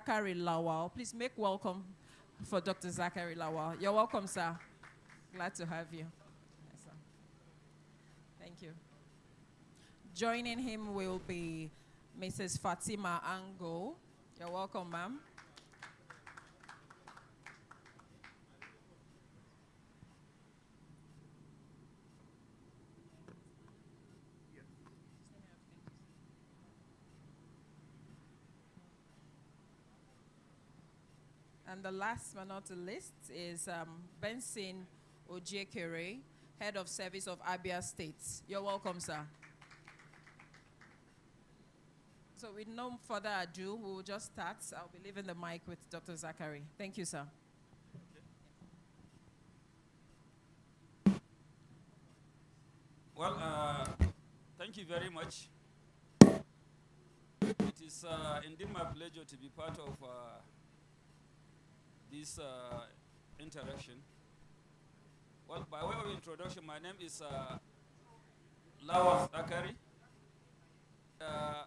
Zachary Lawal. Please make welcome for Dr. Zachary Lawal. You're welcome, sir. Glad to have you. Yes, sir. Thank you. Joining him will be Mrs. Fatima Ango. You're welcome, ma'am. And the last but not the least is Benson Ojekere, Head of Service of Abia State. You're welcome, sir. So with no further ado, we will just start. I'll be leaving the mic with Dr. Zachary. Thank you, sir. Well, thank you very much. It is indeed my pleasure to be part of this interaction. Well, by way of introduction, my name is Lawal Zachary, a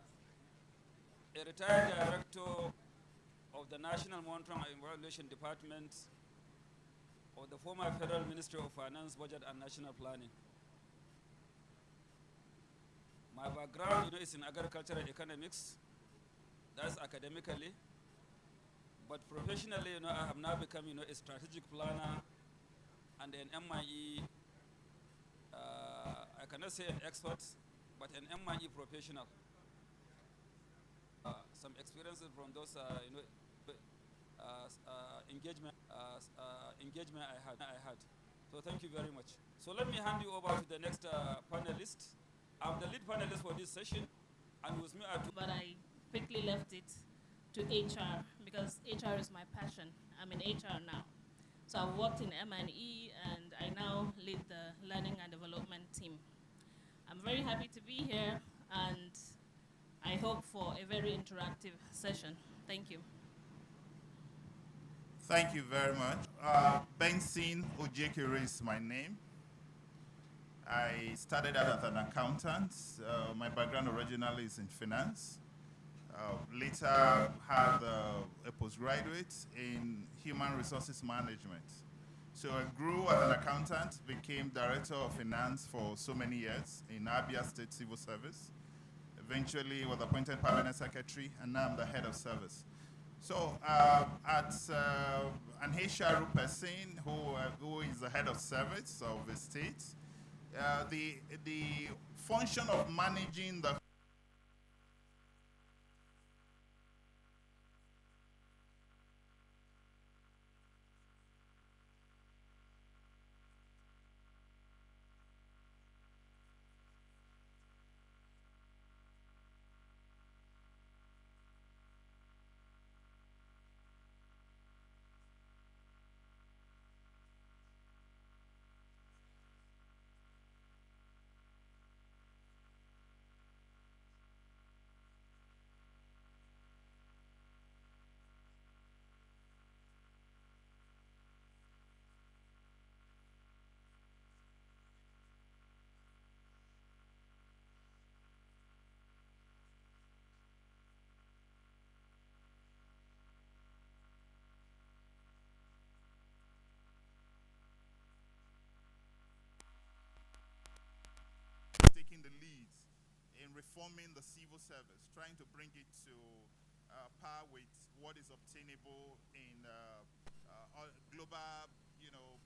retired director of the National Monitoring and Evaluation Department of the former Federal Ministry of Finance, Budget and National Planning. My background, is in agricultural economics. That's academically. But professionally, I have now become, a strategic planner and an MIE. I cannot say an expert, but an MIE professional. Some experiences from those, engagement I had. So thank you very much. So let me hand you over to the next panelist. I'm the lead panelist for this session, and with me are two. But I quickly left it to HR because HR is my passion. I'm in HR now. So I've worked in M&E, and I now lead the learning and development team. I'm very happy to be here, and I hope for a very interactive session. Thank you. Thank you very much. Benson Ojekere is my name. I started out as an accountant. My background originally is in finance. Later had a postgraduate in human resources management. So I grew as an accountant, became director of finance for so many years in Abia State Civil Service. Eventually was appointed permanent secretary, and now I'm the head of service. So at an HR person who is the head of service of the state, the function of managing the taking the lead in reforming the civil service, trying to bring it to par with what is obtainable in global,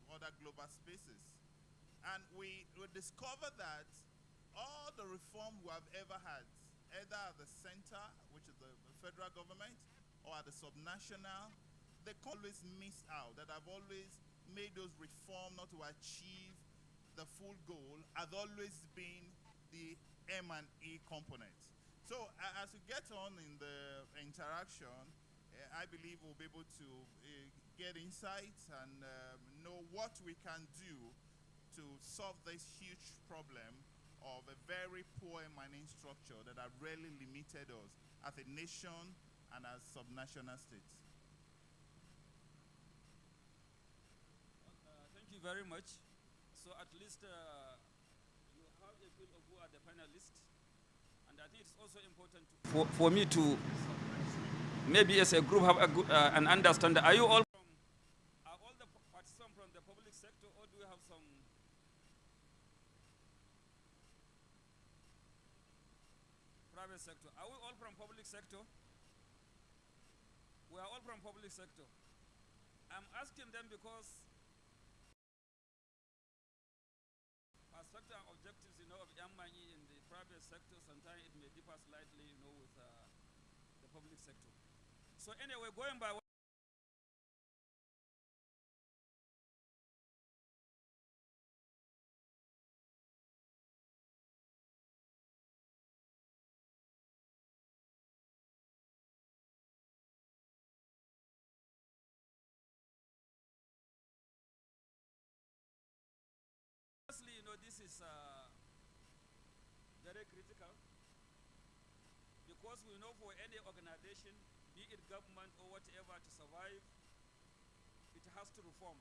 other global spaces. And we discovered that all the reform we have ever had, either at the center, which is the federal government, or at the subnational, they always miss out, that have always made those reforms not to achieve the full goal, has always been the M&E component. So as we get on in the interaction, I believe we'll be able to get insights and know what we can do to solve this huge problem of a very poor mining structure that have really limited us as a nation and as subnational states. Thank you very much. So at least you have a feel of who are the panelists. And I think it's also important for me to maybe as a group have a good, an understanding. Are you all are all the participants from the public sector, or do you have some private sector? Are we all from public sector? We are all from public sector. I'm asking them because perspective and objectives, of young money in the private sector, sometimes it may differ slightly, with the public sector. So anyway, going by what this is very critical because we know for any organization, be it government or whatever, to survive, it has to reform.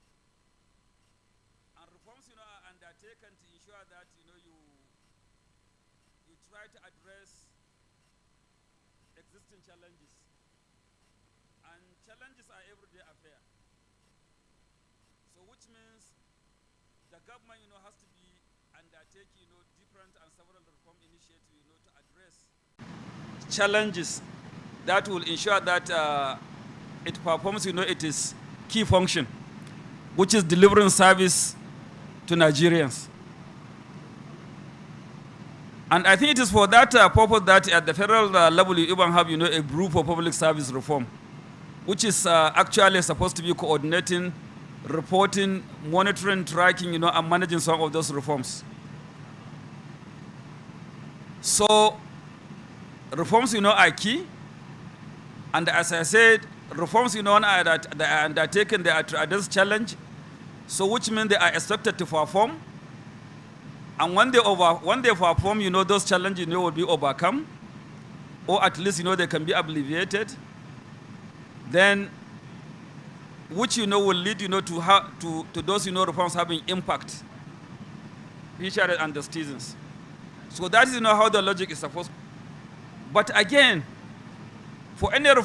And reforms, are undertaken to ensure that, you try to address existing challenges. And challenges are everyday affair. So which means the government, has to be undertaking, different and several reform initiatives, to address challenges that will ensure that it performs, its key function, which is delivering service to Nigerians. And I think it is for that purpose that at the federal level you even have, a group for public service reform, which is actually supposed to be coordinating, reporting, monitoring, tracking, and managing some of those reforms. So reforms, are key. And as I said, reforms, are that they are undertaken, they are to address challenge. So which means they are expected to perform. And when they perform, those challenges, will be overcome, or at least, they can be alleviated. Then, which, will lead, to those, reforms having impact, featured and the citizens. So that is, how the logic is supposed to. But again, for any reform,